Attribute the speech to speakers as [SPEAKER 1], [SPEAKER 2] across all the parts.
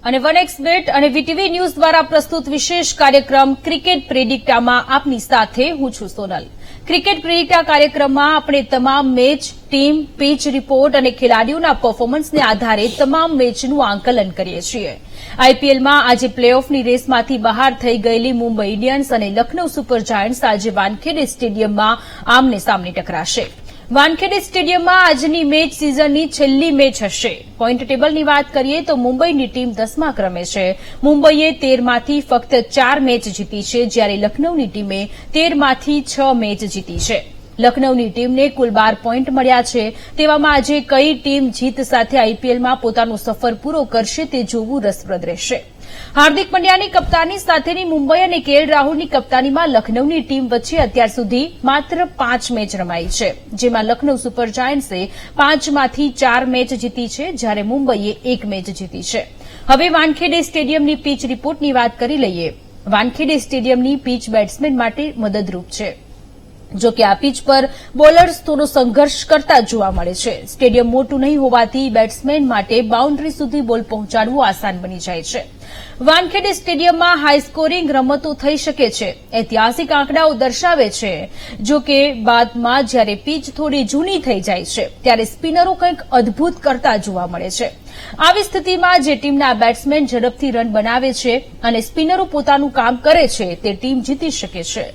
[SPEAKER 1] અને 1xBet અને VTV news દ્વારા પ્રસ્તુત વિશેષ કાર્યક્રમ ક્રિકેટ પ્રેડિક્ટામાં આપની સાથે હું છું સોનલ। ક્રિકેટ પ્રેડિક્ટા કાર્યક્રમમાં આપણે તમામ મેચ, ટીમ, પીચ રિપોર્ટ અને ખેલાડીઓના પરફોર્મન્સને આધારે તમામ મેચનું આંકલન કરીએ છીએ। આઈપીએલમાં આજે પ્લેઓફની રેસમાંથી બહાર થઈ ગયેલી મુંબઈ ઇન્ડિયન્સ અને લખનઉ સુપર જાયન્ટ્સ આજે વાનખેડે સ્ટેડિયમમાં આમને સામને ટકરાશે। વાનખેડે સ્ટેડિયમમાં આજની મેચ સિઝનની છેલ્લી મેચ હશે। પોઈન્ટ ટેબલની વાત કરીએ તો મુંબઈની ટીમ 10મા ક્રમે છે। મુંબઈએ 13માંથી ફક્ત 4 મેચ જીતી છે, જ્યારે લખનઉની ટીમે 13માંથી 6 મેચ જીતી છે। લખનઉની ટીમને કુલ 12 પોઈન્ટ મળ્યા છે। તેવામાં આજે કઈ ટીમ જીત સાથે આઈપીએલમાં પોતાનો સફર પૂરો કરશે તે જોવું રસપ્રદ રહેશે। હાર્દિક પંડ્યાની કપ્તાની સાથેની મુંબઈ અને કેએલ રાહુલની કપ્તાનીમાં લખનઉની ટીમ વચ્ચે અત્યાર સુધી માત્ર 5 મેચ રમાઈ છે, જેમાં લખનઉ સુપર જાયન્ટ્સે 5માંથી 4 મેચ જીતી છે, જ્યારે મુંબઈએ 1 મેચ જીતી છે। હવે વાનખેડે સ્ટેડિયમની પીચ રિપોર્ટની વાત કરી લઈએ। વાનખેડે સ્ટેડિયમની પીચ બેટ્સમેન માટે મદદરૂપ છે। જો કે આ પીચ પર બોલર્સ થોડો સંઘર્ષ કરતા જોવા મળે છે। સ્ટેડિયમ મોટું નહીં હોવાથી બેટ્સમેન માટે બાઉન્ડ્રી સુધી બોલ પહોંચાડવું આસાન બની જાય છે। વાનખેડે સ્ટેડિયમમાં હાઈ સ્કોરિંગ રમતો થઈ શકે છે, ઐતિહાસિક આંકડાઓ દર્શાવે છે। જો કે બાદમાં જ્યારે પીચ થોડી જૂની થઈ જાય છે ત્યારે સ્પિનરો કંઈક અદભુત કરતા જોવા મળે છે। આવી સ્થિતિમાં જે ટીમના બેટ્સમેન ઝડપથી રન બનાવે છે અને સ્પિનરો પોતાનું કામ કરે છે તે ટીમ જીતી શકે છે।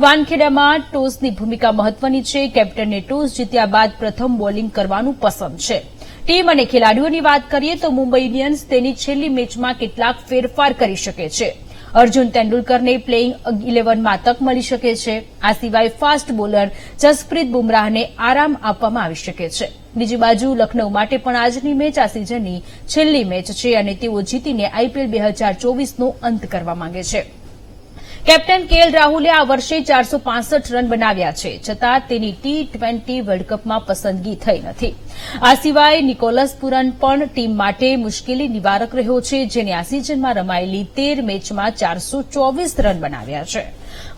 [SPEAKER 1] વાનખેડામાં ટોસની ભૂમિકા મહત્વની છે। કેપ્ટનને ટોસ જીત્યા બાદ પ્રથમ બોલિંગ કરવાનું પસંદ છે। ટીમ અને ખેલાડીઓની વાત કરીએ તો મુંબઈ ઇન્ડિયન્સ તેની છેલ્લી મેચમાં કેટલાક ફેરફાર કરી શકે છે। અર્જુન તેંડુલકરને પ્લેઇંગ 11માં તક મળી શકે છે। આ સિવાય ફાસ્ટ બોલર જસપ્રીત બુમરાહને આરામ આપવામાં આવી શકે છે। બીજી બાજુ લખનઉ માટે પણ આજની મેચ આ સિઝનની છેલ્લી મેચ છે અને તેઓ જીતીને આઈપીએલ 2024નો અંત કરવા માંગે છે। કેપ્ટન કેએલ રાહુલે આ વર્ષે 465 રન બનાવ્યા છે, છતાં તેની T20 વર્લ્ડ કપમાં પસંદગી થઈ નથી। આ સિવાય નિકોલસ પુરન પણ ટીમ માટે મુશ્કેલી નિવારક રહ્યો છે, જેને આ સિઝનમાં રમાયેલી 13 મેચમાં 424 રન બનાવ્યા છે।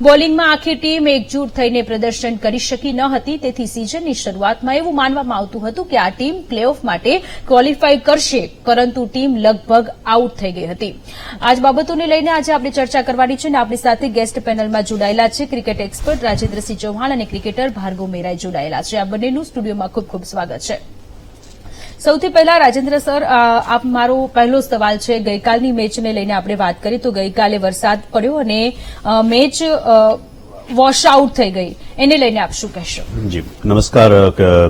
[SPEAKER 1] બોલિંગમાં આખી ટીમ એકજૂટ થઈને પ્રદર્શન કરી શકી ન હતી, તેથી સિઝનની શરૂઆતમાં એવું માનવામાં આવતું હતું કે આ ટીમ પ્લેઓફ માટે ક્વોલિફાય કરશે, પરંતુ ટીમ લગભગ આઉટ થઈ ગઈ હતી। આ જ બાબતોને લઈને આજે આપણે ચર્ચા કરવાની છે અને આપણી સાથે ગેસ્ટ પેનલમાં જોડાયેલા છે ક્રિકેટ એક્સપર્ટ રાજેન્દ્રસિંહ ચૌહાણ અને ક્રિકેટર ભાર્ગવ મેરાઈ જોડાયેલા છે। આ બંનેનું સ્ટુડિયોમાં ખૂબ ખૂબ સ્વાગત છે। સૌથી પહેલા રાજેન્દ્ર સર, આપ મારો પહેલો સવાલ છે, ગઈકાલની મેચને લઈને આપણે વાત કરી તો ગઈકાલે વરસાદ પડ્યો અને મેચ વોશ આઉટ થઈ ગઈ, એને લઈને આપ શું કહેશો?
[SPEAKER 2] જી નમસ્કાર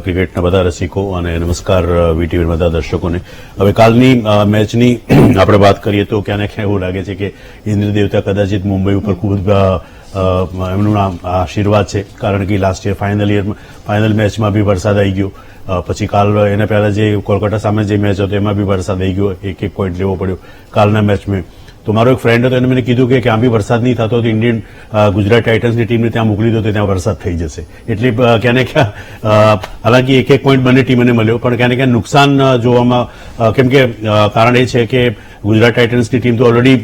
[SPEAKER 2] ક્રિકેટના બધા રસિકો અને નમસ્કાર વીટીવી બધા દર્શકોને। હવે કાલની મેચની આપણે વાત કરીએ તો ક્યાં ને ક્યાં એવું લાગે છે કે ઇન્દ્ર દેવતા કદાચિત મુંબઈ ઉપર ખૂબ એમનું આશીર્વાદ છે, કારણ કે લાસ્ટ યર ફાઇનલ મેચમાં બી વરસાદ આવી ગયો, પછી કાલ એના પહેલા જે કોલકાતા સામે જે મેચ હતો એમાં બી વરસાદ આવી ગયો, એક પોઈન્ટ લેવો પડ્યો કાલના મેચમાં। તો મારો એક ફ્રેન્ડ હતો, એને મને કીધું કે ક્યાં બી વરસાદ નહીં થતો તો ઇન્ડિયન ગુજરાત ટાઇટન્સની ટીમને ત્યાં મોકલી દો તો ત્યાં વરસાદ થઈ જશે। એટલે ક્યાં ને ક્યાં હાલાકી એક પોઈન્ટ બંને ટીમને મળ્યો, પણ ક્યાં ને ક્યાં નુકસાન જોવામાં, કેમ કે કારણ એ છે કે ગુજરાત ટાઇટન્સની ટીમ તો ઓલરેડી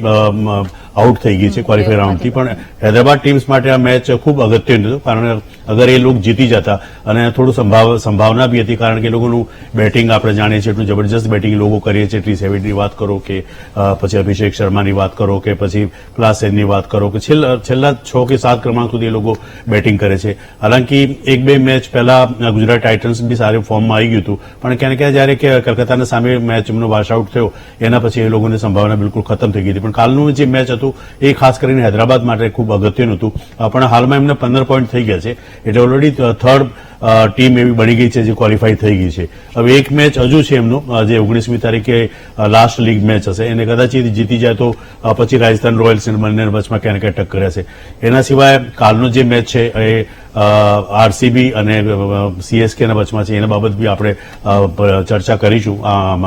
[SPEAKER 2] આઉટ થઈ ગઈ છે ક્વોલિફાય રાઉન્ડથી, પણ હૈદરાબાદ ટીમ્સ માટે આ મેચ ખૂબ અગત્યનું હતું, કારણ અગર એ લોકો જીતી જતા અને થોડું સંભાવના બી હતી, કારણ કે એ લોકોનું બેટિંગ આપણે જાણીએ છીએ એટલું જબરજસ્ત બેટિંગ લોકો કરીએ છીએ। ટ્રી સેવિડની વાત કરો કે પછી અભિષેક શર્માની વાત કરો કે પછી ક્લાસેનની વાત કરો કે છેલ્લા 6 કે 7 ક્રમાંક સુધી એ લોકો બેટિંગ કરે છે। હાલાકી 1-2 મેચ પહેલા ગુજરાત ટાઇટન્સ બી સારી ફોર્મમાં આવી ગયું હતું, પણ ક્યાં ને ક્યાં જયારે કલકત્તાના સામે મેચ એમનો વોશ આઉટ થયો એના પછી એ લોકોની સંભાવના બિલકુલ ખતમ થઈ ગઈ હતી। પણ કાલનું જે મેચ હતું એ ખાસ કરીને હૈદરાબાદ માટે ખૂબ અગત્યનું હતું, પણ હાલમાં એમને 15 પોઈન્ટ થઈ ગયા છે, એટલે ઓલરેડી થર્ડ ટીમ એવી બની ગઈ છે જે ક્વોલિફાય થઈ ગઈ છે। હવે એક મેચ હજુ છે એમનો, જે 19મી તારીખે લાસ્ટ લીગ મેચ હશે, એને કદાચ જીતી જાય તો પછી રાજસ્થાન રોયલ્સ બંને વચમાં ક્યાં ને ક્યાં ટક્કર રહેશે। એના સિવાય કાલનો જે મેચ છે એ આરસીબી અને સીએસકેના વચમાં છે, એના બાબત બી આપણે ચર્ચા કરીશું આ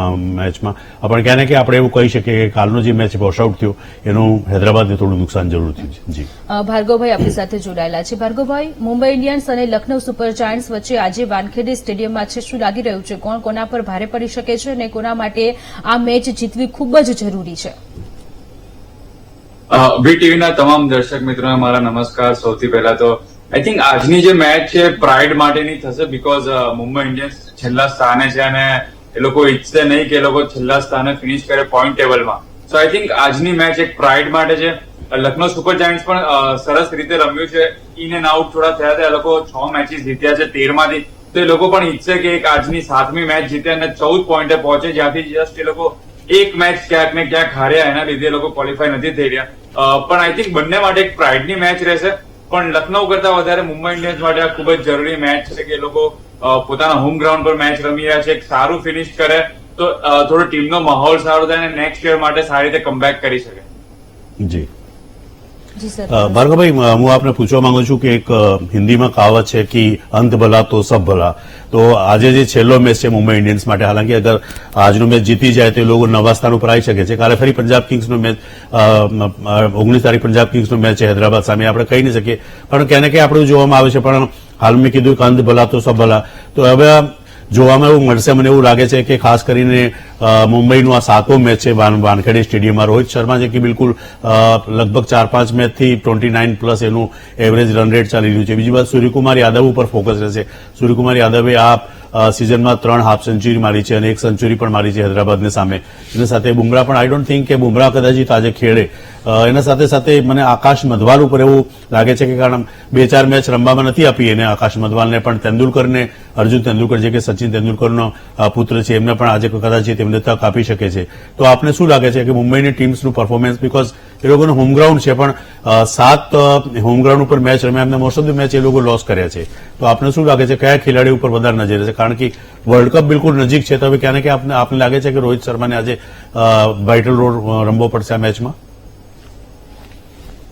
[SPEAKER 2] મેચમાં, પણ ક્યાં ને ક્યાં આપણે એવું કહી શકીએ કે કાલનો જે મેચ વોશ આઉટ થયો એનું હૈદરાબાદને થોડું નુકસાન જરૂર થયું છે। જી
[SPEAKER 1] ભાર્ગવભાઈ આપણી સાથે જોડાયેલા છે। ભાર્ગવભાઈ, મુંબઈ ઇન્ડિયન્સ અને લખનઉ સુપર જાયન્ટ્સ વચ્ચે આજે વાનખેડે સ્ટેડિયમમાં છે, શું લાગી રહ્યું છે? કોણ કોના પર ભારે પડી શકે છે અને કોના માટે આ મેચ જીતવી ખૂબ જ જરૂરી છે?
[SPEAKER 3] વીટીવીના તમામ દર્શક મિત્રોને મારા નમસ્કાર। સૌથી પહેલા તો આઈ થિંક આજની જે મેચ છે પ્રાઇડ માટેની થશે, બીકોઝ મુંબઈ ઇન્ડિયન્સ છેલ્લા સ્થાને છે અને એ લોકો ઈચ્છે નહીં કે એ લોકો છેલ્લા સ્થાને ફિનિશ કરે પોઈન્ટ ટેબલમાં, સો આઈ થિંક આજની મેચ એક પ્રાઇડ માટે છે. લખનૌ સુપર જાયન્ટ્સ પણ સરસ રીતે રમ્યું છે. ઇન એન્ડ આઉટ થોડા થયા હતા. એ લોકો 6 મેચીસ જીત્યા છે 13 માંથી. તો એ લોકો પણ ઈચ્છે કે એક આજની 7મી મેચ જીતે અને 14 પોઈન્ટે પહોંચે, જ્યાંથી જસ્ટ એ લોકો એક મેચ ક્યાંક ને ક્યાંક હાર્યા, એના લીધે એ લોકો ક્વોલિફાય નથી થઈ રહ્યા. પણ આઈ થિંક બંને માટે એક પ્રાઇડની મેચ રહેશે. પણ લખનૌ કરતા વધારે મુંબઈ ઇન્ડિયન્સ માટે આ ખૂબ જ જરૂરી મેચ છે કે એ લોકો પોતાના હોમ ગ્રાઉન્ડ પર મેચ રમી રહ્યા છે. એક સારું ફિનિશ કરે તો થોડો ટીમનો માહોલ સારો થાય અને નેક્સ્ટ યર માટે સારી રીતે કમબેક કરી શકે.
[SPEAKER 2] જી
[SPEAKER 1] જી સર.
[SPEAKER 2] ભાર્ગવભાઈ, હું આપને પૂછવા માંગુ છું કે એક હિન્દીમાં કહાવત છે કે અંત ભલા તો સબ ભલા. તો આજે જે છેલ્લો મેચ છે મુંબઈ ઇન્ડિયન્સ માટે, હાલાકી અગર આજનો મેચ જીતી જાય તો એ લોકો નવા સ્થાન ઉપર આવી શકે છે. કાલે ફરી પંજાબ કિંગ્સનો મેચ 19 તારીખ પંજાબ કિંગ્સનો મેચ છે હૈદરાબાદ સામે, આપણે કહી નહીં શકીએ, પણ ક્યાંને ક્યાં આપણું જોવામાં આવે છે. પણ હાલ મેં કીધું કે અંત ભલા તો સબ ભલા, તો હવે જોવામાં એવું મળશે. મને એવું લાગે છે કે ખાસ કરીને મુંબઈનું આ 7મો મેચ છે વાનખેડે સ્ટેડિયમમાં. રોહિત શર્મા છે કે બિલકુલ લગભગ 4-5 મેચથી 29+ એનું એવરેજ રન રેટ ચાલી રહ્યું છે. બીજી વાત, સૂર્યકુમાર યાદવ ઉપર ફોકસ રહેશે. સૂર્યકુમાર યાદવે આ સિઝનમાં 3 હાફ સેન્ચુરી મારી છે અને 1 સેન્ચુરી પણ મારી છે હૈદરાબાદની સામે. એની સાથે બુમરાહ પણ, આઈ ડોન્ટ થિંક કે બુમરાહ કદાચિત આજે ખેડે. એના સાથે સાથે મને આકાશ મધવાલ ઉપર એવું લાગે છે કે કારણ 2-4 મેચ રમવામાં નથી આપી એને આકાશ મધવાલને, પણ તેંડુલકરને, અર્જુન તેંડુલકર જે કે સચિન તેંડુલકરનો પુત્ર છે, એમને પણ આજે કદાચિત એમને તક આપી શકે છે. તો આપને શું લાગે છે કે મુંબઈની ટીમ્સનું પરફોર્મન્સ, બીકોઝ એ લોકોનું હોમ ગ્રાઉન્ડ છે, પણ 7 હોમ ગ્રાઉન્ડ ઉપર મેચ રમ્યા, એમને મોસ્ટ ઓફ ધ મેચ એ લોકો લોસ કર્યા છે. તો આપને શું લાગે છે કયા ખેલાડી ઉપર વધારે નજર રહેશે? કારણ કે વર્લ્ડ કપ બિલકુલ નજીક છે, તો હવે ક્યાં ને ક્યાં આપને લાગે છે કે રોહિત શર્માને આજે વાઇટલ રોલ રમવો પડશે આ મેચમાં?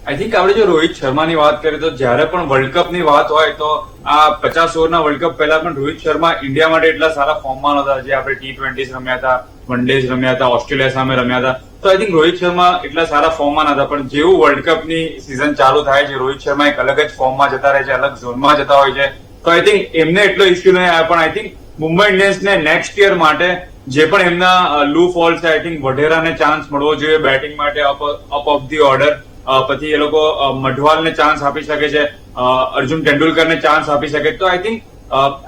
[SPEAKER 3] આઈ થિંક આપણે જો રોહિત શર્માની વાત કરીએ તો જ્યારે પણ વર્લ્ડ કપની વાત હોય તો આ 50 ઓવરના વર્લ્ડ કપ પહેલા પણ રોહિત શર્મા ઇન્ડિયા માટે એટલા સારા ફોર્મમાં નહોતા. જે આપણે T20s રમ્યા હતા, વન ડેઝ રમ્યા હતા, ઓસ્ટ્રેલિયા સામે રમ્યા હતા, તો આઈ થિંક રોહિત શર્મા એટલા સારા ફોર્મમાં નહોતા. પણ જેવું વર્લ્ડ કપની સિઝન ચાલુ થાય છે, રોહિત શર્મા એક અલગ જ ફોર્મમાં જતા રહે છે, અલગ ઝોનમાં જતા હોય છે. તો આઈ થિંક એમને એટલો ઇસ્યુ નહીં આવે. પણ આઈ થિંક મુંબઈ ઇન્ડિયન્સને નેક્સ્ટ યર માટે જે પણ એમના લૂ ફોલ્સ છે, આઈ થિંક વઢેરાને ચાન્સ મળવો જોઈએ બેટિંગ માટે અપ ઓફ ધી ઓર્ડર. પછી એ લોકો મઢવાલને ચાન્સ આપી શકે છે, અર્જુન તેંડુલકરને ચાન્સ આપી શકે. તો આઈ થિંક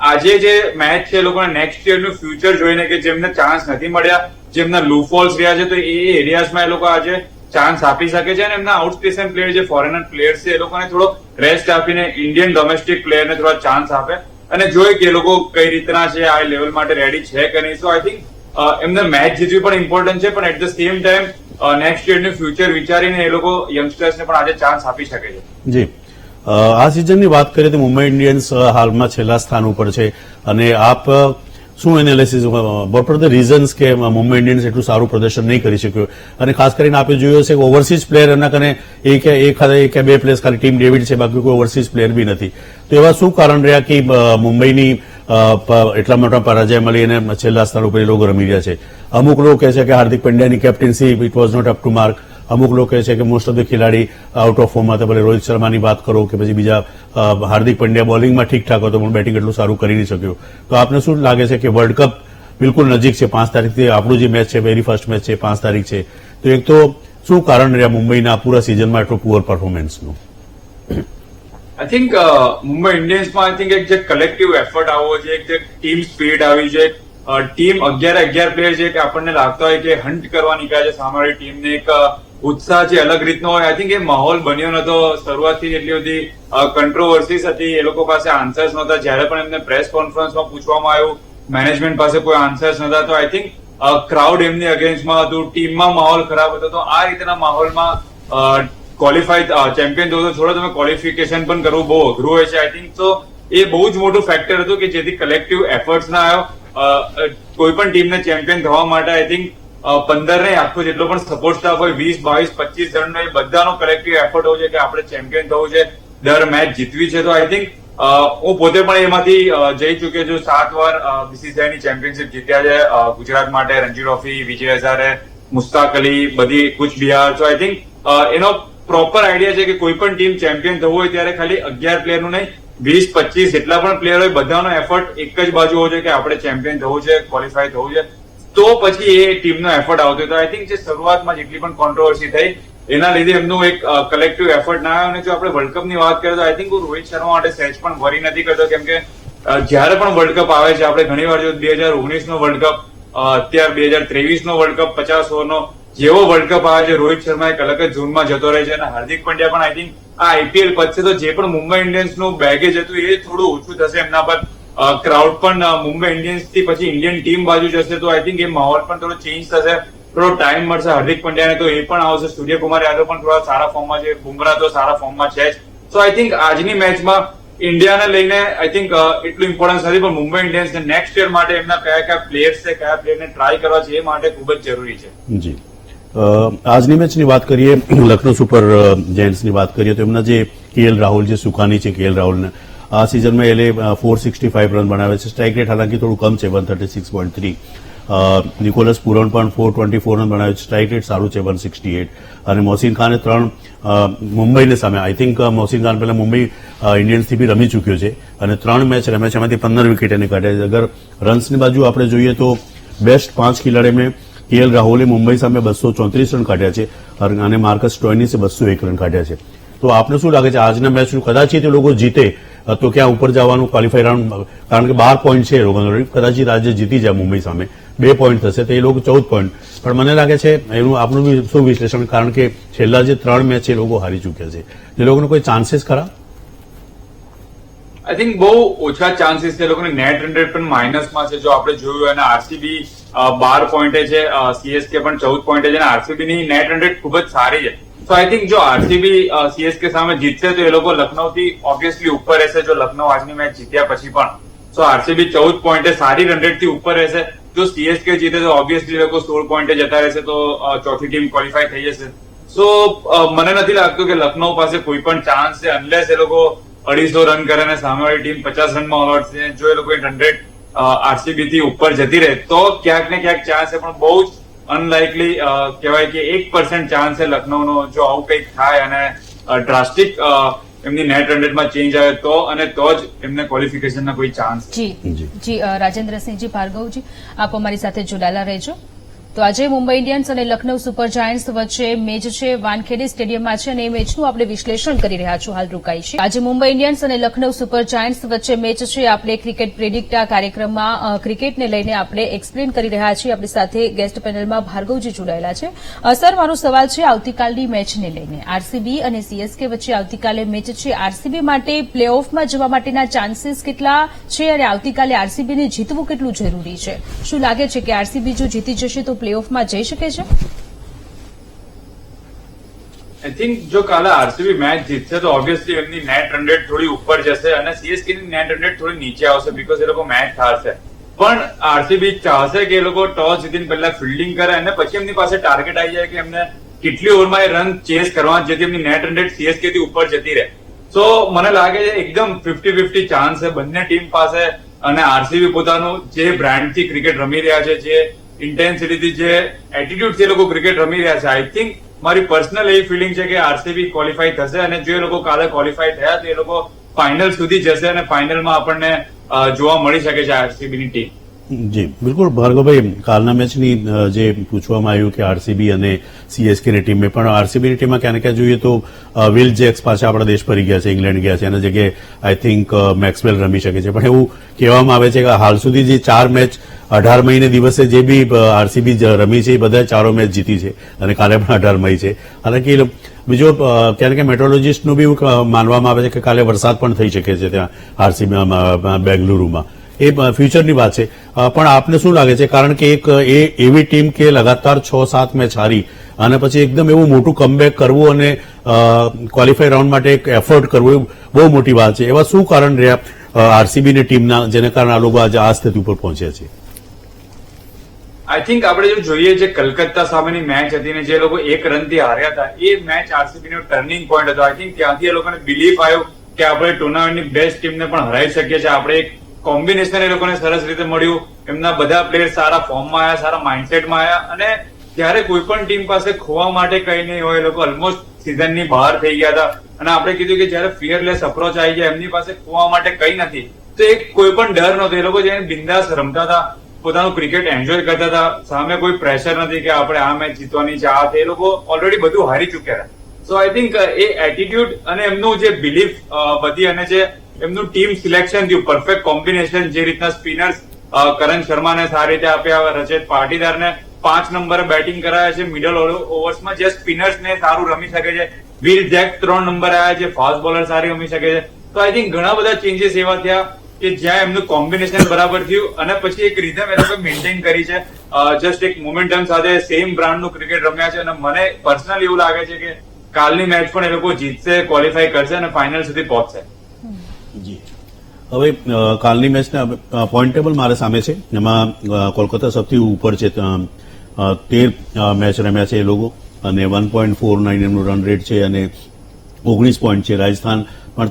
[SPEAKER 3] આજે જે મેચ છે એ લોકોને નેક્સ્ટ યરનું ફ્યુચર જોઈને કે જેમને ચાન્સ નથી મળ્યા, જેમના લૂ ફોલ્સ રહ્યા છે, તો એ એરિયાઝમાં એ લોકો આજે ચાન્સ આપી શકે છે. અને એમના આઉટસ્ટેશન પ્લેયર જે ફોરેનર પ્લેયર્સ છે એ લોકોને થોડો રેસ્ટ આપીને ઇન્ડિયન ડોમેસ્ટિક પ્લેયરને થોડા ચાન્સ આપે અને જોઈએ કે એ લોકો કઈ રીતના છે, આ લેવલ માટે રેડી છે કે નહીં. સો આઈ થિંક એમને મેચ જીતવી પણ ઇમ્પોર્ટન્ટ છે, પણ at the same time next યરનું ફ્યુચર વિચારીને એ લોકો યંગસ્ટર્સને પણ આજે ચાન્સ આપી શકે છે.
[SPEAKER 2] જી, આ સિઝનની વાત કરીએ તો મુંબઈ ઇન્ડિયન્સ હાલમાં છેલ્લા સ્થાન ઉપર છે, અને આપ શું analysis, what are the reasons કે મુંબઈ ઇન્ડિયન્સ એટલું સારું પ્રદર્શન નહીં કરી શક્યું? અને ખાસ કરીને આપણે જોયું હશે કે ઓવરસીઝ પ્લેયર એના કને એક કે બે પ્લેયર્સ ખાલી ટીમ ડેવિડ છે, બાકી કોઈ ઓવરસીઝ પ્લેયર બી નથી. તો એવા શું કારણ રહ્યા કે મુંબઈની એટલા મોટા પરાજય મળી અને છેલ્લા સ્થાન ઉપર એ લોકો રમી રહ્યા છે? અમુક લોકો કહે છે કે હાર્દિક પંડ્યાની captaincy it was not up to mark. અમુક લોકો કહે છે કે મોસ્ટ ઓફ ધ ખેલાડી આઉટ ઓફ ફોર્મ હતા. ભલે રોહિત શર્માની વાત કરો કે પછી બીજા, હાર્દિક પંડ્યા બોલિંગમાં ઠીકઠાક હતો પણ બેટિંગ એટલું સારું કરી નહીં શક્યું. તો આપને શું લાગે છે કે વર્લ્ડ કપ બિલકુલ નજીક છે, 5 તારીખથી આપણું જે મેચ છે, વેરી ફર્સ્ટ મેચ છે 5 તારીખ છે, તો એક તો શું કારણ રહ્યા મુંબઈના પૂરા સિઝનમાં એટલું પુઅર પરફોર્મન્સનું?
[SPEAKER 3] આઈ થિંક મુંબઈ ઇન્ડિયન્સમાં આઈ થિંક એક જે કલેક્ટિવ એફર્ટ આવવો જોઈએ, એક જે ટીમ સ્પિરિટ આવી છે, ટીમ 11 પ્લેયર છે કે આપણને લાગતા હોય કે હન્ટ કરવા નીકળ્યા છે સામેવાળી ટીમને, એક ઉત્સાહ છે અલગ રીતનો હોય. આઈ થિંક એ માહોલ બન્યો નતો. શરૂઆતથી એટલી બધી કંટ્રોવર્સીસ હતી, એ લોકો પાસે આન્સર્સ નહોતા. જયારે પણ એમને પ્રેસ કોન્ફરન્સમાં પૂછવામાં આવ્યું, મેનેજમેન્ટ પાસે કોઈ આન્સર્સ નહોતા. તો આઈ થિંક ક્રાઉડ એમની અગેન્સ્ટમાં હતું, ટીમમાં માહોલ ખરાબ હતો. તો આ રીતના માહોલમાં ક્વોલિફાઈ ચેમ્પિયન થવું તો થોડો તમે ક્વોલિફિકેશન પણ કરવું બહુ અઘરું હોય છે. આઈ થિંક તો એ બહુ જ મોટું ફેક્ટર હતું કે જેથી કલેક્ટિવ એફર્ટ્સ ના આવ્યો. કોઈ પણ ટીમને ચેમ્પિયન થવા માટે આઈ થિંક 15 નહીં, આખો જેટલો પણ સપોર્ટ સ્ટાફ હોય, 20, 22, 25 જણનો, એ બધાનો કલેક્ટિવ એફર્ટ હોય છે કે આપણે ચેમ્પિયન થવું છે, દર મેચ જીતવી છે. તો આઈ થિંક હું પોતે પણ એમાંથી જઈ ચુક્યો છું. 7 વાર બીસીસીઆઈની ચેમ્પિયનશિપ જીત્યા છે ગુજરાત માટે, રણજી ટ્રોફી, વિજય હઝારે, મુસ્તાક અલી, બધી કુચ બિહાર. તો આઈ થિંક એનો પ્રોપર આઈડિયા છે કે કોઈ પણ ટીમ ચેમ્પિયન થવું હોય ત્યારે ખાલી 11 પ્લેયરનું નહીં, 20-25 જેટલા પણ પ્લેયર હોય બધાનો એફર્ટ એક જ બાજુ હોવો જોઈએ કે આપણે ચેમ્પિયન થવું છે, ક્વોલિફાય થવું છે, તો પછી એ ટીમનો એફર્ટ આવતો. તો આઈ થિંક જે શરૂઆતમાં જેટલી પણ કોન્ટ્રોવર્સી થઈ એના લીધે એમનું એક કલેક્ટિવ એફર્ટ ના આવ્યો. અને જો આપણે વર્લ્ડ કપની વાત કરીએ તો આઈ થિંક હું રોહિત શર્મા માટે સહેજ પણ વરી નથી કરતો, કેમ કે જયારે પણ વર્લ્ડ કપ આવે છે, આપણે ઘણી વાર જો 2019 નો વર્લ્ડ કપ, અત્યારે 2023 નો વર્લ્ડ કપ 50 ઓવરનો, જેવો વર્લ્ડ કપ આવે છે રોહિત શર્મા એક અલગ જ ઝોનમાં જતો રહે છે અને હાર્દિક પંડ્યા પણ આઈ થિંક આ આઈપીએલ પતશે તો જે પણ મુંબઈ ઇન્ડિયન્સનું બેગેજ હતું એ થોડું ઓછું થશે એમના પર. ક્રાઉડ પણ મુંબઈ ઇન્ડિયન્સ થી પછી ઇન્ડિયન ટીમ બાજુ જશે તો આઈ થિંક એ માહોલ પણ થોડો ચેન્જ થશે, થોડો ટાઈમ મળશે હાર્દિક પંડ્યાને તો એ પણ આવશે. સૂર્યકુમાર યાદવ પણ થોડા સારા ફોર્મમાં છે, બુમરાહ તો સારા ફોર્મમાં છે જ. સો આઈ થિંક આજની મેચમાં ઇન્ડિયાને લઈને આઈ થિંક એટલું ઇમ્પોર્ટન્સ નથી, પણ મુંબઈ ઇન્ડિયન્સને નેક્સ્ટ યર માટે એમના કયા કયા પ્લેયર્સ છે, કયા પ્લેયરને ટ્રાય કરવા છે એ માટે ખૂબ જ જરૂરી છે.
[SPEAKER 2] જી, આજની મેચની વાત કરીએ, લખનઉ સુપર જાયન્ટ્સની વાત કરીએ તો એમના જે કેએલ રાહુલ જે સુકાની છે, કેએલ રાહુલને આ સિઝનમાં એટલે 465 રન બનાવે છે. સ્ટ્રાઇક રેટ હાલાકી થોડું કમ છે, 136.3. નિકોલસ પુરન પણ 424 રન બનાવે છે. સ્ટ્રાઇક રેટ સારું છે, 168. અને મોહસિન ખાને 3 મુંબઈને સામે, આઈ થિંક મોહસિન ખાન પહેલા મુંબઈ ઇન્ડિયન્સથી બી રમી ચૂક્યો છે અને 3 મેચ રમ્યા છે, એમાંથી 15 વિકેટ એને કાઢ્યા છે. અગર રન્સની બાજુ આપણે જોઈએ તો બેસ્ટ 5 ખેલાડી એમણે કેએલ રાહુલે મુંબઈ સામે 234 રન કાઢ્યા છે અને માર્કસ સ્ટોઇનિસે 201 રન કાઢ્યા છે. તો આપને શું લાગે છે આજના મેચ કદાચ તે લોકો જીતે તો ક્યાં ઉપર જવાનું ક્વોલિફાય રાઉન્ડ, કારણ કે 12 પોઈન્ટ છે એ લોકોનો, કદાચ આજે જીતી જાય મુંબઈ સામે 2 પોઈન્ટ થશે તો એ લોકો 14 પોઈન્ટ. પણ મને લાગે છે એનું આપણું બી શું વિશ્લેષણ, કારણ કે છેલ્લા જે 3 મેચ એ લોકો હારી ચૂક્યા છે, એ લોકોને કોઈ ચાન્સીસ ખરા?
[SPEAKER 3] આઈ થિંક બહુ ઓછા ચાન્સીસ છે. લોકોને નેટ રન રેટ પણ માઇનસમાં છે જો આપણે જોયું, અને આરસીબી 12 પોઈન્ટે છે, સીએસકે પણ 14 પોઈન્ટે છે અને આરસીબી ની નેટ રન રેટ ખૂબ જ સારી છે. તો આઈ થિંક જો આરસીબી સીએસકે સામે જીતશે તો એ લોકો લખનૌથી ઓબ્વિયસલી ઉપર રહેશે, જો લખનૌ આજની મેચ જીત્યા પછી પણ. સો આરસીબી 14 પોઈન્ટે સારી રન રેટ થી ઉપર રહેશે. જો સીએસકે જીતે તો ઓબ્વિયસલી લોકો 16 પોઈન્ટે જતા રહેશે તો ચોથી ટીમ ક્વોલિફાય થઈ જશે. સો મને નથી લાગતું કે લખનૌ પાસે કોઈ પણ ચાન્સ છે, અનલેસ એ લોકો 250 રન કરે અને સામેવાળી ટીમ 50 રનમાં ઓલ આઉટ છે. જો એ લોકો રન રેટ આરસીબી થી ઉપર જતી રહે તો ક્યાંક ને ક્યાંક ચાન્સ છે, પણ બહુ જ અનલાઇકલી કહેવાય કે 1% ચાન્સ છે લખનૌનો. જો આવું કંઈક થાય અને ડ્રાસ્ટિક એમની નેટ રન રેટમાં ચેન્જ આવે તો, અને તો જ એમને ક્વોલિફિકેશનના કોઈ ચાન્સ.
[SPEAKER 1] જી રાજેન્દ્રસિંહજી, ભાર્ગવજી, આપ અમારી સાથે જોડાયેલા રહેજો. તો આજે મુંબઈ ઇન્ડિયન્સ અને લખનઉ સુપર જાયન્ટ્સ વચ્ચે મેચ છે, વાનખેડે સ્ટેડિયમમાં છે અને એ મેચનું આપણે વિશ્લેષણ કરી રહ્યા છો. હાલ રોકાઈ છે આજે મુંબઈ ઇન્ડિયન્સ અને લખનઉ સુપર જાયન્ટ્સ વચ્ચે મેચ છે. આપણે ક્રિકેટ પ્રેડિક્ટ આ કાર્યક્રમમાં ક્રિકેટને લઈને આપણે એક્સપ્લેન કરી રહ્યા છીએ. આપણી સાથે ગેસ્ટ પેનલમાં ભાર્ગવજી જોડાયેલા છે. સર, મારો સવાલ છે આવતીકાલની મેચને લઈને. આરસીબી અને સીએસકે વચ્ચે આવતીકાલે મેચ છે. આરસીબી માટે પ્લે ઓફમાં જવા માટેના ચાન્સીસ કેટલા છે અને આવતીકાલે આરસીબીને જીતવું કેટલું જરૂરી છે? શું લાગે છે કે આરસીબી જો જીતી જશે તો પ્લે ઓફમાં જઈ શકે છે?
[SPEAKER 3] આઈ થિંક જો કાલે આરસીબી મેચ જીતશે તો ઓબ્વિયસલી એમની નેટ રન રેટ થોડી ઉપર જશે અને સીએસકે ની નેટ રન રેટ થોડી નીચે આવશે, બીકોઝ એ લોકો મેચ હારશે. પણ આરસીબી ચાહશે કે એ લોકો ટોસ જીતીને પહેલા ફિલ્ડિંગ કરે અને પછી એમની પાસે ટાર્ગેટ આવી જાય કે એમને કેટલી ઓવરમાં એ રન ચેસ કરવા, જેથી એમની નેટ રન રેટ સીએસકે થી ઉપર જતી રહે. સો મને લાગે છે એકદમ 50-50 ચાન્સ છે બંને ટીમ પાસે. અને આરસીબી પોતાનું જે બ્રાન્ડથી ક્રિકેટ રમી રહ્યા છે, જે ઇન્ટેન્સિટીથી, જે એટીટ્યુડથી એ લોકો ક્રિકેટ રમી રહ્યા છે, આઈ થિંક મારી પર્સનલ એવી ફિલિંગ છે કે આરસીબી ક્વોલિફાય થશે. અને જો એ લોકો કાલે ક્વોલિફાય થયા તો એ લોકો ફાઇનલ સુધી જશે અને ફાઇનલમાં આપણને જોવા મળી શકે છે આરસીબીની ટીમ.
[SPEAKER 2] જી બિલકુલ ભાર્ગવભાઈ, કાલના મેચની જે પૂછવામાં આવ્યું કે આરસીબી અને સીએસકેની ટીમે, પણ આરસીબીની ટીમમાં ક્યાં ને ક્યાં જોઈએ તો વિલ જેક્સ પાછા આપણા દેશ ફરી ગયા છે, ઇંગ્લેન્ડ ગયા છે, એના જગ્યાએ આઈ થિંક મેક્સવેલ રમી શકે છે. પણ એવું કહેવામાં આવે છે કે હાલ સુધી જે 4 મેચ 18 મહિને દિવસે જે બી આરસીબી રમી છે એ બધા 4 મેચ જીતી છે અને કાલે પણ 18 મઈ છે. હાલાકી બીજો ક્યાંક મેટ્રોલોજીસ્ટનું બી માનવામાં આવે છે કે કાલે વરસાદ પણ થઈ શકે છે ત્યાં આરસીબી બેંગલુરુમાં. એ ફ્યુચરની વાત છે. પણ આપને શું લાગે છે, કારણ કે એક એવી ટીમ કે લગાતાર 6-7 મેચ હારી અને પછી એકદમ એવું મોટું કમબેક કરવું અને ક્વોલિફાય રાઉન્ડ માટે એક એફર્ટ કરવું એ બહુ મોટી વાત છે. એવા શું કારણ રહ્યા આરસીબીની ટીમના જેને કારણે આ લોકો આજે આ સ્થિતિ ઉપર પહોંચ્યા છે?
[SPEAKER 3] આઈ થિંક આપણે જો જોઈએ જે કલકત્તા સામેની મેચ હતી ને જે લોકો 1 રનથી હાર્યા હતા, એ મેચ આરસીબી નો ટર્નિંગ પોઈન્ટ હતો. આઈ થિંક ત્યાંથી એ લોકોને બિલીફ આવ્યું કે આપણે ટુર્નામેન્ટની બેસ્ટ ટીમને પણ હરાવી શકીએ છીએ. આપણે એક કોમ્બિનેશન એ લોકોને સરસ રીતે મળ્યું. એમના બધા પ્લેયર સારા ફોર્મમાં આવ્યા, સારા માઇન્ડસેટમાં આવ્યા અને ત્યારે કોઈ પણ ટીમ પાસે ખોવા માટે કઈ નહીં હોય. એ લોકો ઓલમોસ્ટ સિઝનની બહાર થઈ ગયા હતા અને આપણે કીધું કે જયારે ફિયરલેસ અપ્રોચ આવી ગયા, એમની પાસે ખોવા માટે કઈ નથી, તો એક કોઈ પણ ડર નહોતો. એ લોકો જઈને બિંદાસ રમતા હતા, પોતાનું ક્રિકેટ એન્જોય કરતા હતા. સામે કોઈ પ્રેશર નથી કે આપણે આ મેચ જીતવાની છે, આ એ લોકો ઓલરેડી બધું હારી ચુક્યા હતા. સો આઈ થિંક એ એટીટ્યુડ અને એમનું જે બિલીફ બધી અને જે એમનું ટીમ સિલેક્શન થયું, પરફેક્ટ કોમ્બિનેશન, જે રીતના સ્પિનર્સ કરણ શર્માને સારી રીતે આપ્યા, રજત પાટીદારને 5 નંબરે બેટિંગ કરાયા છે મિડલ ઓવર્સમાં, જે સ્પિનર્સ ને સારું રમી શકે છે. વિલ જેક 3 નંબરે આવ્યા છે, ફાસ્ટ બોલર સારી રમી શકે છે. તો આઈ થિંક ઘણા બધા ચેન્જીસ એવા થયા કે જ્યાં એમનું કોમ્બિનેશન બરાબર થયું અને પછી એક રીધમ એ લોકો મેન્ટેન કરી છે. જસ્ટ એક મોમેન્ટમ સાથે સેમ બ્રાન્ડનું ક્રિકેટ રમ્યા છે અને મને પર્સનલી એવું લાગે છે કે કાલની મેચ પણ એ લોકો જીતશે, ક્વોલિફાય કરશે અને ફાઇનલ સુધી પહોંચશે.
[SPEAKER 2] જી, હવે કાલની મેચના પોઈન્ટ ટેબલ મારા સામે છે. એમાં કોલકાતા સૌથી ઉપર છે, 13 મેચ રમ્યા છે એ લોકો અને 1.49 એમનું રન રેટ છે અને 19 પોઈન્ટ છે. રાજસ્થાન પણ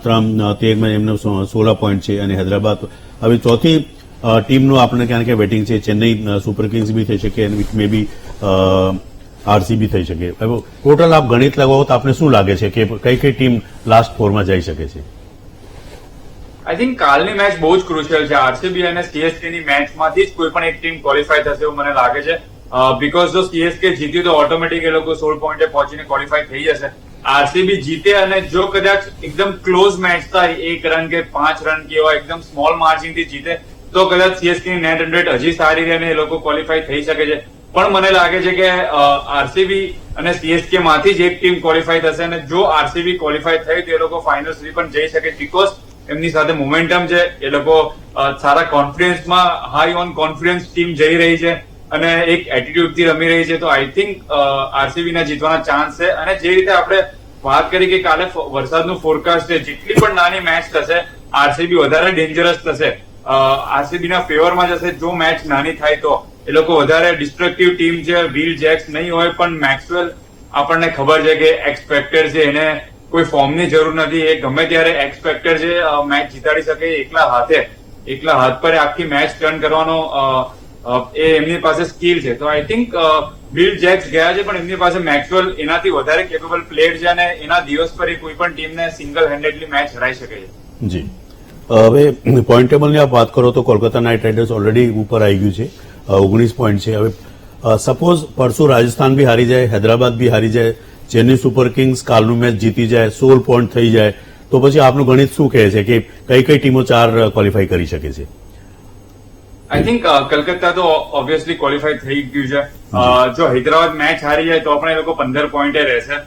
[SPEAKER 2] 13 મેચ એમનો 16 પોઈન્ટ છે અને હૈદરાબાદ હવે ચોથી ટીમનું આપણે ક્યાં ક્યાં બેટિંગ છે. ચેન્નઈ સુપર કિંગ્સ બી થઈ શકે અને મે બી આરસીબી થઈ શકે. હવે ટોટલ આપ ગણિત લગાવો તો આપને શું લાગે છે કે કઈ કઈ ટીમ લાસ્ટ ફોરમાં જઈ શકે છે?
[SPEAKER 3] આઈ થિંક કાલની મેચ બહુ જ ક્રુશિયલ છે. આરસીબી અને સીએસકે ની મેચમાંથી જ કોઈ પણ એક ટીમ ક્વોલિફાય થશે એવું મને લાગે છે. બીકોઝ જો સીએસકે જીત્યું તો ઓટોમેટિક એ લોકો 16 પોઈન્ટે પહોંચીને ક્વોલિફાય થઈ જશે. આરસીબી જીતે અને જો કદાચ એકદમ ક્લોઝ મેચ થાય, 1 રન કે 5 રન કે એવા એકદમ સ્મોલ માર્જિન થી જીતે તો કદાચ સીએસકે ની નેટ રન રેટ હજી સારી રહે અને એ લોકો ક્વોલિફાય થઈ શકે છે. પણ મને લાગે છે કે આરસીબી અને સીએસકે માંથી જ એક ટીમ ક્વોલિફાય થશે અને જો આરસીબી ક્વોલિફાય થઈ તો એ લોકો ફાઇનલ સુધી પણ જઈ શકે બીકોઝ એમની સાથે મોમેન્ટમ છે. એ લોકો સારા કોન્ફિડન્સમાં, હાઈ ઓન કોન્ફિડન્સ ટીમ જઈ રહી છે અને એક એટીટ્યુડ થી રમી રહી છે. તો આઈ થિંક આરસીબી ના જીતવાના ચાન્સ છે. અને જે રીતે આપણે વાત કરી કે કાલે વરસાદનું ફોરકાસ્ટ છે, જેટલી પણ નાની મેચ થશે આરસીબી વધારે ડેન્જરસ થશે, આરસીબી ના ફેવરમાં જશે. જો મેચ નાની થાય તો એ લોકો વધારે ડિસ્ટ્રક્ટિવ ટીમ છે. વિલ જેક્સ નહીં હોય પણ મેક્સવેલ આપણને ખબર છે કે એક્સપેક્ટર છે, એને કોઈ ફોર્મની જરૂર નથી. એ ગમે ત્યારે એક્સપેક્ટર છે, મેચ જીતાડી શકે એકલા હાથ પર આખી મેચ ટર્ન કરવાનો એ એમની પાસે સ્કિલ છે. તો આઈ થિંક વિલ જેક્સ ગયા છે પણ એમની પાસે મેક્સવેલ એનાથી વધારે કેપેબલ પ્લેયર છે અને એના દિવસ પર એ કોઈ પણ ટીમને સિંગલ હેન્ડેડલી મેચ હરાઈ શકે છે.
[SPEAKER 2] જી, હવે પોઈન્ટ ટેબલની આપ વાત કરો તો કોલકાતા નાઇટ રાઇડર્સ ઓલરેડી ઉપર આવી ગયું છે, 19 પોઈન્ટ છે. હવે સપોઝ પરસોં રાજસ્થાન બી હારી જાય, હૈદરાબાદ બી હારી જાય, ચેન્નઈ સુપર કિંગ્સ કાલનું મેચ જીતી જાય, 16 પોઈન્ટ થઈ જાય તો પછી આપનું ગણિત શું કહે છે કે કઈ કઈ ટીમો 4 ક્વોલિફાય કરી શકે છે?
[SPEAKER 3] આઈ થિંક કલકત્તા તો ઓબ્વિયસલી ક્વોલિફાય થઈ ગયું છે. જો હૈદરાબાદ મેચ હારી જાય તો પણ એ લોકો 15 પોઈન્ટે રહેશે.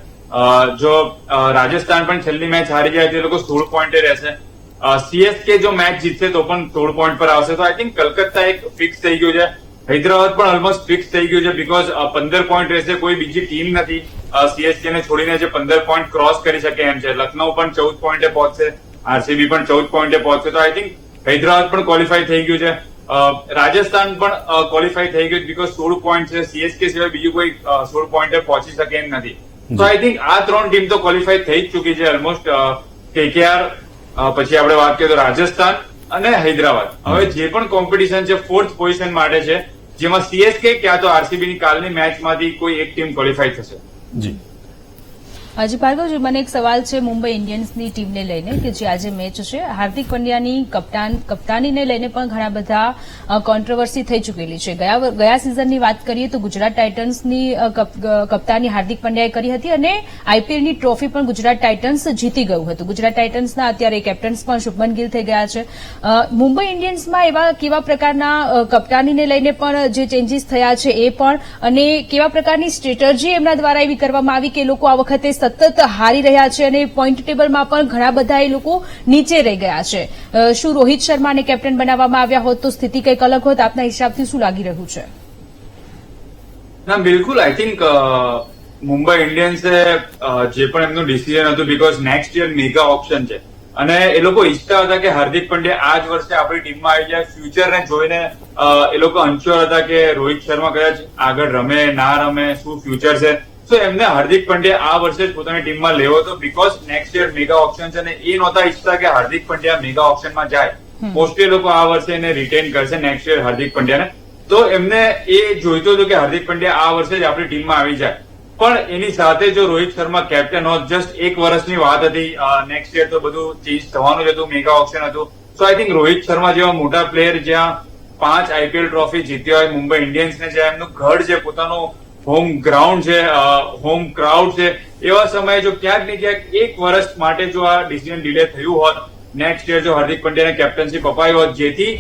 [SPEAKER 3] જો રાજસ્થાન પણ છેલ્લી મેચ હારી જાય તો એ લોકો 16 પોઈન્ટે રહેશે. સીએસકે જો મેચ જીતશે તો પણ 16 પોઈન્ટ પર આવશે. તો આઈ થિંક કલકત્તા એક ફિક્સ થઈ ગયું છે. હૈદરાબાદ પણ ઓલમોસ્ટ ફિક્સ થઈ ગયું છે બીકોઝ 15 પોઈન્ટ રહેશે. કોઈ બીજી ટીમ નથી સીએસકે ને છોડીને જે 15 પોઈન્ટ ક્રોસ કરી શકે એમ છે. લખનઉ પણ 14 પોઈન્ટે પહોંચશે, આરસીબી પણ 14 પોઈન્ટે પહોંચશે. તો આઈ થિંક હૈદરાબાદ પણ ક્વોલિફાય થઈ ગયું છે. રાજસ્થાન પણ ક્વોલિફાય થઈ ગયું બીકોઝ 16 પોઈન્ટ છે. સીએસકે સિવાય બીજું કોઈ 16 પોઈન્ટે પહોંચી શકે એમ નથી. તો આઈ થિંક આ 3 ટીમ તો ક્વોલિફાય થઈ જ ચૂકી છે ઓલમોસ્ટ. કેકેઆર પછી આપણે વાત કરીએ તો રાજસ્થાન અને હૈદરાબાદ. હવે જે પણ કોમ્પિટિશન છે 4th પોઝિશન માટે છે, જેમાં સીએસકે ક્યાં તો આરસીબી ની કાલની મેચમાંથી કોઈ એક ટીમ ક્વોલિફાય થશે.
[SPEAKER 2] જી,
[SPEAKER 1] હજી ભાર્ગવજી, મને એક સવાલ છે મુંબઈ ઇન્ડિયન્સની ટીમને લઈને કે જે આજે મેચ છે. હાર્દિક પંડ્યાની કપ્તાનીને લઈને પણ ઘણા બધા કોન્ટ્રોવર્સી થઈ ચૂકેલી છે. ગયા સિઝનની વાત કરીએ તો ગુજરાત ટાઇટન્સની કપ્તાની હાર્દિક પંડ્યાએ કરી હતી અને આઈપીએલની ટ્રોફી પણ ગુજરાત ટાઇટન્સ જીતી ગયું હતું. ગુજરાત ટાઇટન્સના અત્યારે કેપ્ટન્સ પણ શુભમન ગિલ થઈ ગયા છે. મુંબઈ ઇન્ડિયન્સમાં એવા કેવા પ્રકારના કપ્તાનીને લઈને પણ જે ચેન્જીસ થયા છે એ પણ, અને કેવા પ્રકારની સ્ટ્રેટેજી એમના દ્વારા એવી કરવામાં આવી કે લોકો આ વખતે સતત હારી રહ્યા છે અને પોઈન્ટ ટેબલમાં પણ ઘણા બધા એ લોકો નીચે રહી ગયા છે. શું રોહિત શર્માને કેપ્ટન બનાવવામાં આવ્યા હોત તો સ્થિતિ કંઈક અલગ હોત? આપના હિસાબથી શું લાગી રહ્યું છે?
[SPEAKER 3] ના, બિલકુલ. આઈ થિંક મુંબઈ ઇન્ડિયન્સે જે પણ એમનું ડિસિઝન હતું because next year mega option છે અને એ લોકો ઈચ્છતા હતા કે હાર્દિક પંડ્યા આ જ વર્ષે આપણી ટીમમાં આવી જાય. ફ્યુચરને જોઈને એ લોકો અનશ્યોર હતા કે રોહિત શર્મા કદાચ આગળ રમે ના રમે, શું ફ્યુચર છે. તો એમને હાર્દિક પંડ્યા આ વર્ષે જ પોતાની ટીમમાં લેવો હતો because next year mega option છે અને એ નહોતા ઈચ્છતા કે હાર્દિક પંડ્યા મેગા ઓપ્શનમાં જાય. મોસ્ટલી લોકો આ વર્ષે એને રિટેન કરશે નેક્સ્ટ યર હાર્દિક પંડ્યાને. તો એમને એ જોઈતું હતું કે હાર્દિક પંડ્યા આ વર્ષે જ આપણી ટીમમાં આવી જાય. પણ એની સાથે જો રોહિત શર્મા કેપ્ટન હોત, જસ્ટ 1 વર્ષની વાત હતી, નેક્સ્ટ યર તો બધું ચેન્જ થવાનું જ હતું, મેગા ઓપ્શન હતું. તો આઈ થિંક રોહિત શર્મા જેવા મોટા પ્લેયર જ્યાં 5 આઈપીએલ ટ્રોફી જીત્યા હોય, મુંબઈ ઇન્ડિયન્સને જ્યાં એમનું ગઢ છે, પોતાનું હોમ ગ્રાઉન્ડ છે, હોમ ક્રાઉડ છે, એવા સમયે જો ક્યાંક ને ક્યાંક 1 વર્ષ માટે જો આ ડિસિઝન ડિલે થયું હોત, નેક્સ્ટ યર જો હાર્દિક પંડ્યાને કેપ્ટનશીપ અપાઈ હોત, જેથી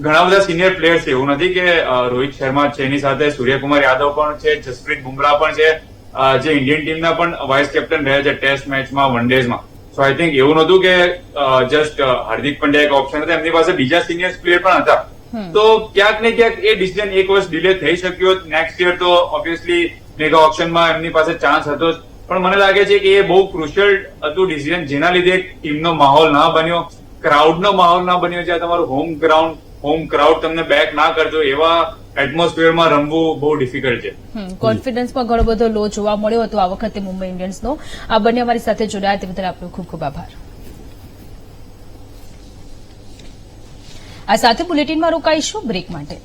[SPEAKER 3] ઘણા બધા સિનિયર પ્લેયર્સ છે. એવું નથી કે રોહિત શર્મા છે, એની સાથે સૂર્યકુમાર યાદવ પણ છે, જસપ્રીત બુમરાહ પણ છે, જે ઇન્ડિયન ટીમના પણ વાઇસ કેપ્ટન રહ્યા છે ટેસ્ટ મેચમાં, વન ડેઝમાં. સો આઈ થિંક એવું નતું કે જસ્ટ હાર્દિક પંડ્યા એક ઓપ્શન હતા, એમની પાસે બીજા સિનિયર પ્લેયર પણ હતા. તો ક્યાંક ને ક્યાંક એ ડિસિઝન એક વર્ષ ડિલે થઈ શક્યો. નેક્સ્ટ યર તો ઓબ્વિયસલી મેગા ઓપ્શનમાં એમની પાસે ચાન્સ હતો જ, પણ મને લાગે છે કે એ બહુ ક્રુશિયલ હતું ડિસિઝન, જેના લીધે ટીમનો માહોલ ના બન્યો, ક્રાઉડનો માહોલ ના બન્યો, જ્યાં તમારું હોમ ક્રાઉડ તમને બેક ના કરતો, એવા એટમોસ્ફિયરમાં રમવું બહુ ડિફિકલ્ટ છે.
[SPEAKER 1] કોન્ફિડન્સમાં ઘણો બધો લો જોવા મળ્યો હતો આ વખતે મુંબઈ ઇન્ડિયન્સનો. આ બંને અમારી સાથે જોડાયા તે બદલ આપનો ખૂબ ખૂબ આભાર. આ સાથે બુલેટિનમાં રોકાઈશું બ્રેક માટે.